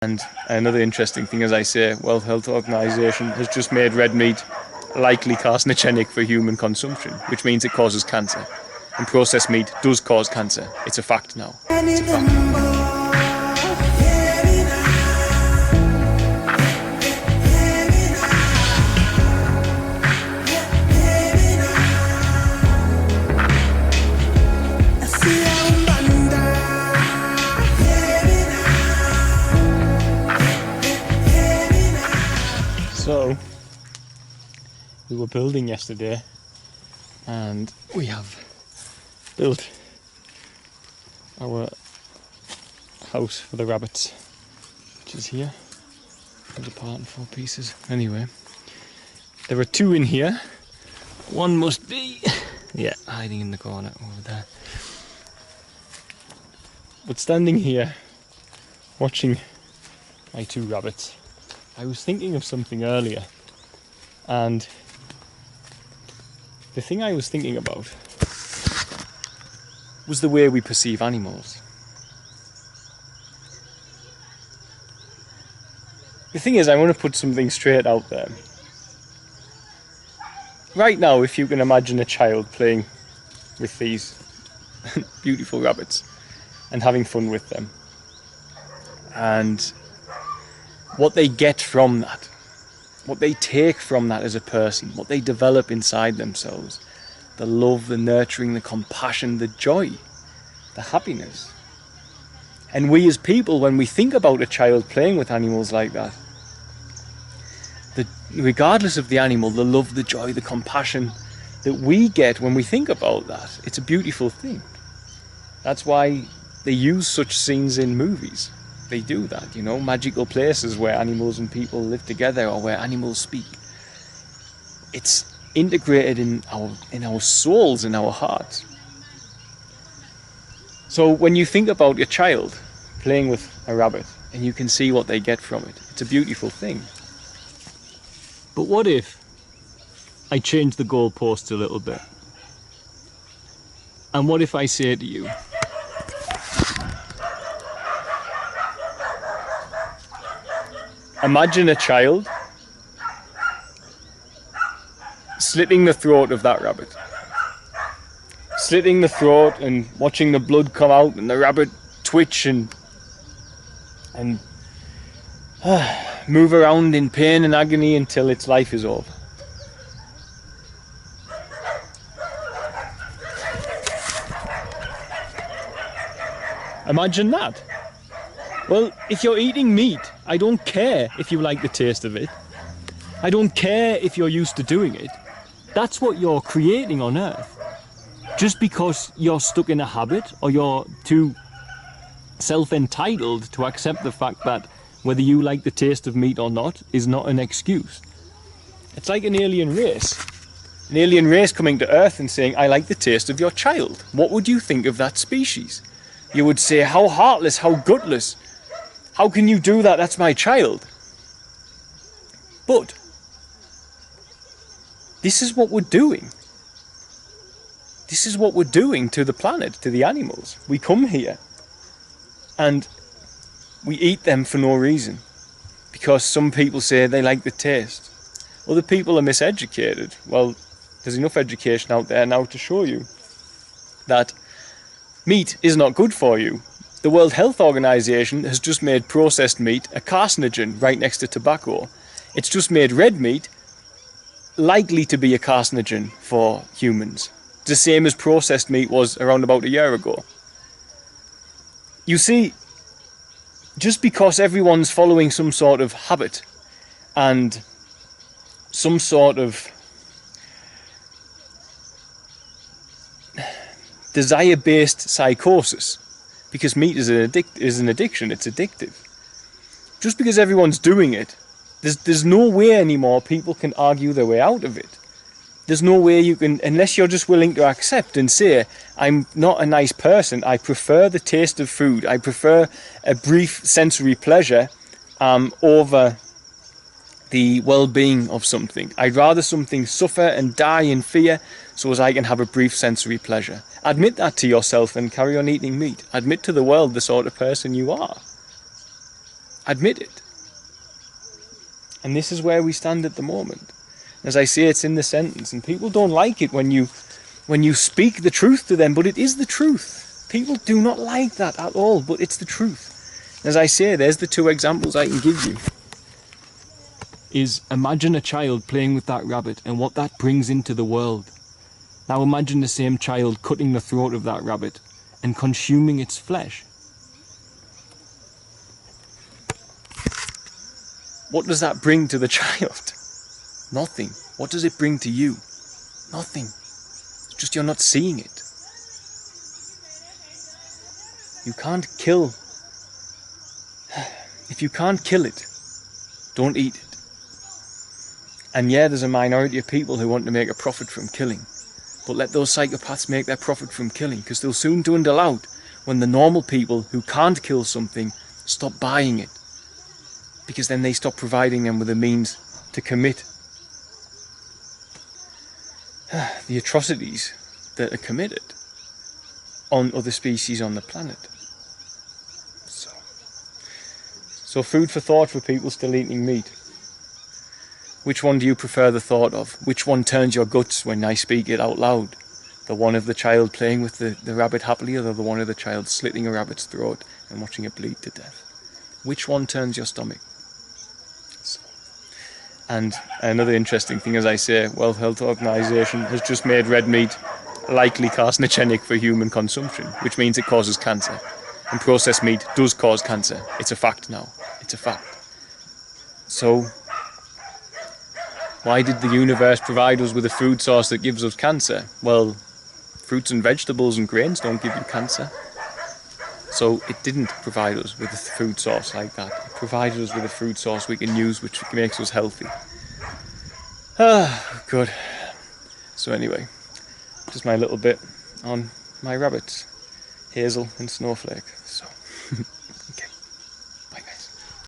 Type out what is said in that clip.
And another interesting thing, as I say, World Health Organization has just made red meat likely carcinogenic for human consumption, which means it causes cancer. And processed meat does cause cancer. It's a fact now. It's a fact. So, we were building yesterday and we have built our house for the rabbits, which is here. It's apart in 4 pieces. Anyway, there are 2 in here. One must be, yeah, hiding in the corner over there. But standing here, watching my 2 rabbits, I was thinking of something earlier, and the thing I was thinking about was the way we perceive animals. The thing is, I want to put something straight out there. Right now, if you can imagine a child playing with these beautiful rabbits and having fun with them, and what they get from that, what they take from that as a person, what they develop inside themselves, the love, the nurturing, the compassion, the joy, the happiness. And we as people, when we think about a child playing with animals like that, regardless of the animal, the love, the joy, the compassion that we get when we think about that, it's a beautiful thing. That's why they use such scenes in movies. They do that, you know, magical places where animals and people live together, or where animals speak. It's integrated in our souls, in our hearts. So when you think about your child playing with a rabbit and you can see what they get from it, it's a beautiful thing. But what if I change the goalposts a little bit? And what if I say to you, imagine a child slitting the throat of that rabbit. Slitting the throat and watching the blood come out and the rabbit twitch and move around in pain and agony until its life is over. Imagine that. Well, if you're eating meat, I don't care if you like the taste of it. I don't care if you're used to doing it. That's what you're creating on Earth. Just because you're stuck in a habit, or you're too self-entitled to accept the fact that whether you like the taste of meat or not is not an excuse. It's like an alien race. An alien race coming to Earth and saying, I like the taste of your child. What would you think of that species? You would say, how heartless, how gutless. How can you do that? That's my child. But this is what we're doing. This is what we're doing to the planet, to the animals. We come here and we eat them for no reason, because some people say they like the taste. Other people are miseducated. Well, there's enough education out there now to show you that meat is not good for you. The World Health Organization has just made processed meat a carcinogen right next to tobacco. It's just made red meat likely to be a carcinogen for humans. The same as processed meat was around about a year ago. You see, just because everyone's following some sort of habit and some sort of desire-based psychosis, because meat is an addiction, it's addictive. Just because everyone's doing it, there's no way anymore people can argue their way out of it. There's no way you can, unless you're just willing to accept and say, I'm not a nice person, I prefer the taste of food, I prefer a brief sensory pleasure over the well-being of something. I'd rather something suffer and die in fear so as I can have a brief sensory pleasure. Admit that to yourself and carry on eating meat. Admit to the world the sort of person you are. admit it. And this is where we stand at the moment. As I say, it's in the sentence, and people don't like it when you speak the truth to them, but it is the truth. People do not like that at all, but it's the truth. As I say, there's the two examples I can give you. Is imagine a child playing with that rabbit and what that brings into the world. Now imagine the same child cutting the throat of that rabbit and consuming its flesh. What does that bring to the child? Nothing. What does it bring to you? Nothing. It's just you're not seeing it. You can't kill. If you can't kill it, don't eat it. And yeah, there's a minority of people who want to make a profit from killing. But let those psychopaths make their profit from killing, because they'll soon dwindle out when the normal people who can't kill something stop buying it. Because then they stop providing them with the means to commit the atrocities that are committed on other species on the planet. So food for thought for people still eating meat. Which one do you prefer the thought of? Which one turns your guts when I speak it out loud? The one of the child playing with the rabbit happily, or the one of the child slitting a rabbit's throat and watching it bleed to death? Which one turns your stomach? And another interesting thing, as I say, World Health Organization has just made red meat likely carcinogenic for human consumption, which means it causes cancer. And processed meat does cause cancer. It's a fact now. It's a fact. So, why did the universe provide us with a food source that gives us cancer? Well, fruits and vegetables and grains don't give you cancer. So it didn't provide us with a food source like that. It provided us with a food source we can use which makes us healthy. Ah, good. So anyway, just my little bit on my rabbits, Hazel and Snowflake. So